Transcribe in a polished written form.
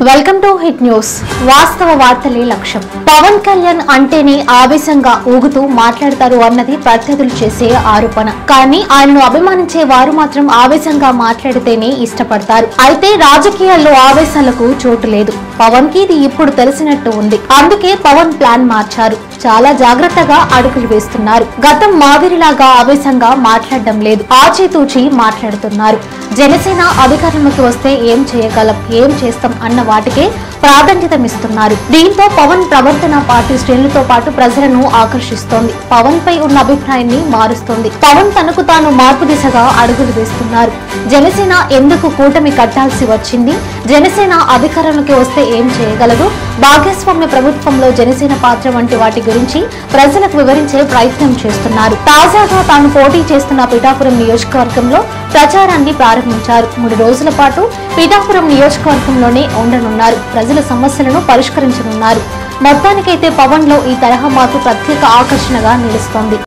Welcome to hit news. వాస్తవ వార్తలే లక్ష్యం. పవన్ కళ్యాణ్ అంటేనే ఆవేశంగా ఊగుతూ మాట్లాడతారు అన్నది ప్రత్యర్థులు చేసే ఆరోపణ. కానీ ఆయనను అభిమానించే వారు మాత్రం ఆవేశంగా మాట్లాడితేనే ఇష్టపడతారు. అయితే రాజకీయాల్లో ఆవేశాలకు చోటు లేదు. పవన్ కి ఇది ఇప్పుడు తెలిసినట్టు ఉంది. అందుకే పవన్ ప్లాన్ మార్చారు. చాలా జాగ్రత్తగా అడుగులు వేస్తున్నారు. గతం మాదిరిలాగా ఆవేశంగా మాట్లాడడం లేదు. ఆచితూచి మాట్లాడుతున్నారు. జనసేన అధికారంలోకి వస్తే ఏం చేయగలం, ఏం చేస్తాం అన్న వాటికే ప్రాధాన్యతమిస్తున్నారు. దీంతో పవన్ ప్రవర్తన పార్టీ శ్రేణులతో పాటు ప్రజలను ఆకర్షిస్తోంది. పవన్ పై ఉన్న అభిప్రాయాన్ని మారుస్తోంది. పవన్ తనకు తాను మార్పు దిశగా అడుగులు వేస్తున్నారు. జనసేన ఎందుకు కూటమి కట్టాల్సి వచ్చింది, జనసేన అధికారంలోకి వస్తే ఏం చేయగలదు, భాగస్వామ్య ప్రభుత్వంలో జనసేన పాత్ర వంటి వాటి గురించి ప్రజలకు వివరించే ప్రయత్నం చేస్తున్నారు. తాజాగా తాను పోటీ చేస్తున్న పిఠాపురం నియోజకవర్గంలో ప్రచారాన్ని ప్రారంభించారు. 3 రోజుల పాటు పిఠాపురం నియోజకవర్గంలోనే ఉండనున్నారు. ప్రజల సమస్యలను పరిష్కరించనున్నారు. మొత్తానికైతే పవన్ లో ఈ తరహా మార్పు ప్రత్యేక ఆకర్షణగా నిలుస్తోంది.